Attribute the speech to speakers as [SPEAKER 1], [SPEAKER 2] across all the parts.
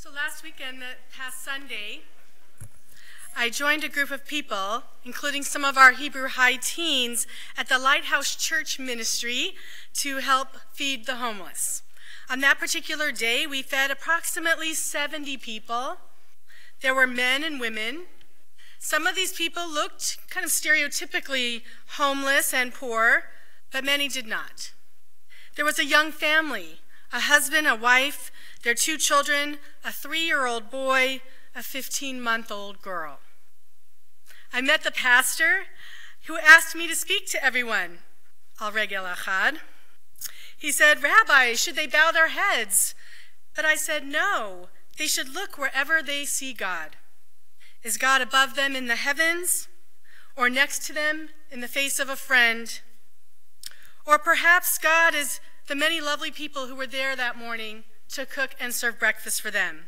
[SPEAKER 1] So last weekend, the past Sunday, I joined a group of people, including some of our Hebrew High teens, at the Lighthouse Church Ministry to help feed the homeless. On that particular day, we fed approximately 70 people. There were men and women. Some of these people looked kind of stereotypically homeless and poor, but many did not. There was a young family, a husband, a wife, their 2 children, a 3-year-old boy, a 15-month-old girl. I met the pastor who asked me to speak to everyone, al regel achad. He said, "Rabbi, should they bow their heads?" But I said, no, they should look wherever they see God. Is God above them in the heavens, or next to them in the face of a friend? Or perhaps God is the many lovely people who were there that morning to cook and serve breakfast for them.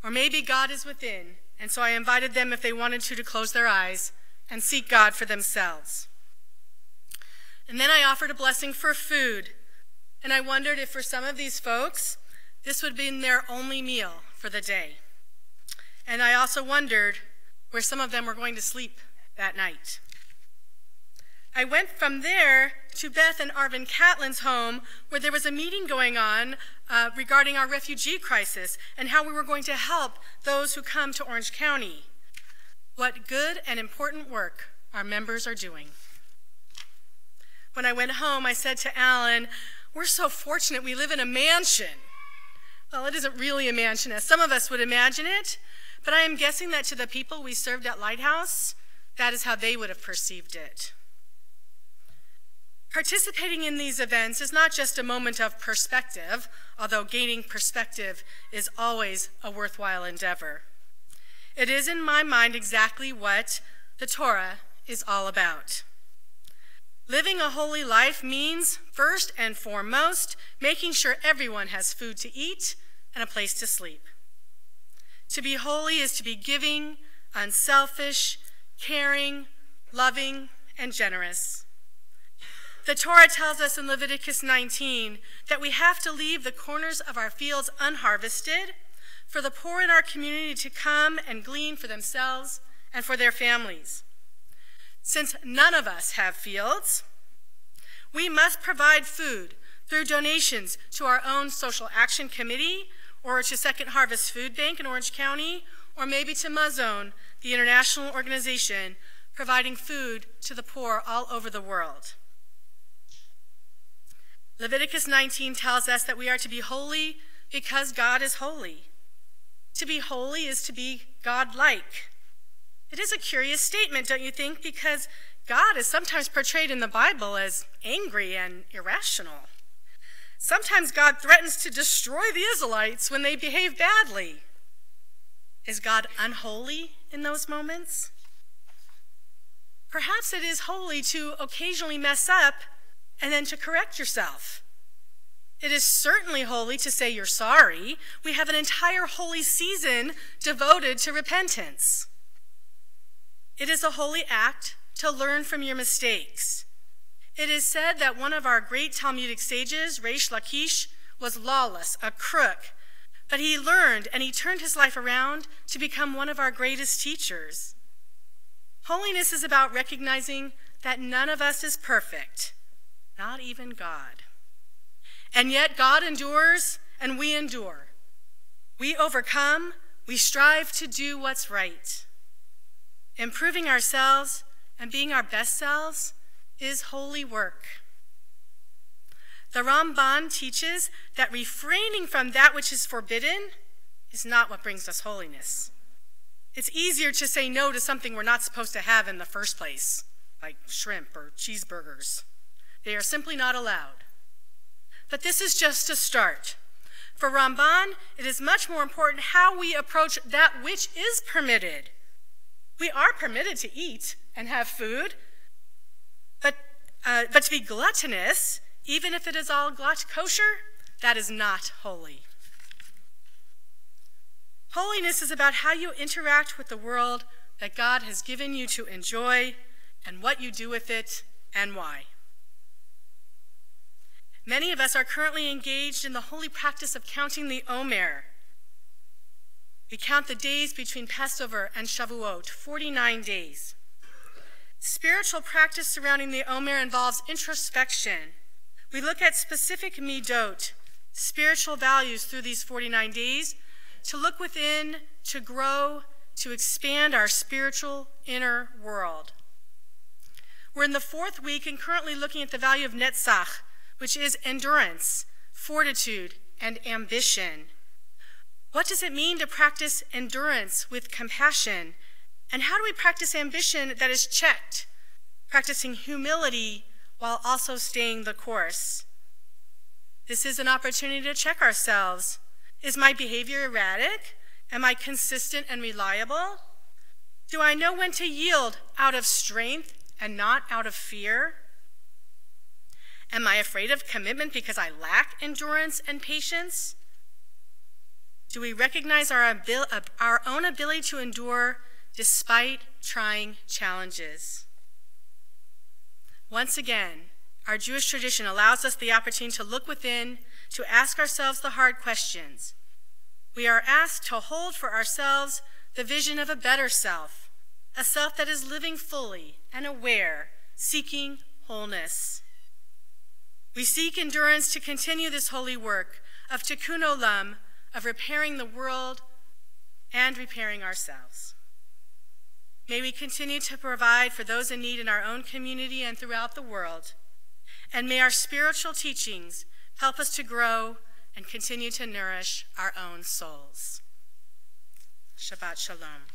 [SPEAKER 1] Or maybe God is within, and so I invited them, if they wanted to close their eyes and seek God for themselves. And then I offered a blessing for food, and I wondered if for some of these folks, this would have been their only meal for the day. And I also wondered where some of them were going to sleep that night. I went from there to Beth and Arvin Catlin's home, where there was a meeting going on regarding our refugee crisis and how we were going to help those who come to Orange County. What good and important work our members are doing. When I went home, I said to Alan, "We're so fortunate we live in a mansion." Well, it isn't really a mansion as some of us would imagine it, but I am guessing that to the people we served at Lighthouse, that is how they would have perceived it. Participating in these events is not just a moment of perspective, although gaining perspective is always a worthwhile endeavor. It is, in my mind, exactly what the Torah is all about. Living a holy life means, first and foremost, making sure everyone has food to eat and a place to sleep. To be holy is to be giving, unselfish, caring, loving, and generous. The Torah tells us in Leviticus 19 that we have to leave the corners of our fields unharvested for the poor in our community to come and glean for themselves and for their families. Since none of us have fields, we must provide food through donations to our own social action committee or to Second Harvest Food Bank in Orange County, or maybe to Mazon, the international organization providing food to the poor all over the world. Leviticus 19 tells us that we are to be holy because God is holy. To be holy is to be God-like. It is a curious statement, don't you think? Because God is sometimes portrayed in the Bible as angry and irrational. Sometimes God threatens to destroy the Israelites when they behave badly. Is God unholy in those moments? Perhaps it is holy to occasionally mess up and then to correct yourself. It is certainly holy to say you're sorry. We have an entire holy season devoted to repentance. It is a holy act to learn from your mistakes. It is said that one of our great Talmudic sages, Reish Lakish, was lawless, a crook, but he learned and he turned his life around to become one of our greatest teachers. Holiness is about recognizing that none of us is perfect, not even God. And yet God endures and we endure. We overcome, we strive to do what's right. Improving ourselves and being our best selves is holy work. The Ramban teaches that refraining from that which is forbidden is not what brings us holiness. It's easier to say no to something we're not supposed to have in the first place, like shrimp or cheeseburgers. They are simply not allowed. But this is just a start. For Ramban, it is much more important how we approach that which is permitted. We are permitted to eat and have food, but to be gluttonous, even if it is all kosher, that is not holy. Holiness is about how you interact with the world that God has given you to enjoy and what you do with it and why. Many of us are currently engaged in the holy practice of counting the Omer. We count the days between Passover and Shavuot, 49 days. Spiritual practice surrounding the Omer involves introspection. We look at specific midot, spiritual values through these 49 days, to look within, to grow, to expand our spiritual inner world. We're in the 4th week and currently looking at the value of netzach, which is endurance, fortitude, and ambition. What does it mean to practice endurance with compassion? And how do we practice ambition that is checked, practicing humility while also staying the course? This is an opportunity to check ourselves. Is my behavior erratic? Am I consistent and reliable? Do I know when to yield out of strength and not out of fear? Am I afraid of commitment because I lack endurance and patience? Do we recognize our own ability to endure despite trying challenges? Once again, our Jewish tradition allows us the opportunity to look within, to ask ourselves the hard questions. We are asked to hold for ourselves the vision of a better self, a self that is living fully and aware, seeking wholeness. We seek endurance to continue this holy work of tikkun olam, of repairing the world and repairing ourselves. May we continue to provide for those in need in our own community and throughout the world. And may our spiritual teachings help us to grow and continue to nourish our own souls. Shabbat Shalom.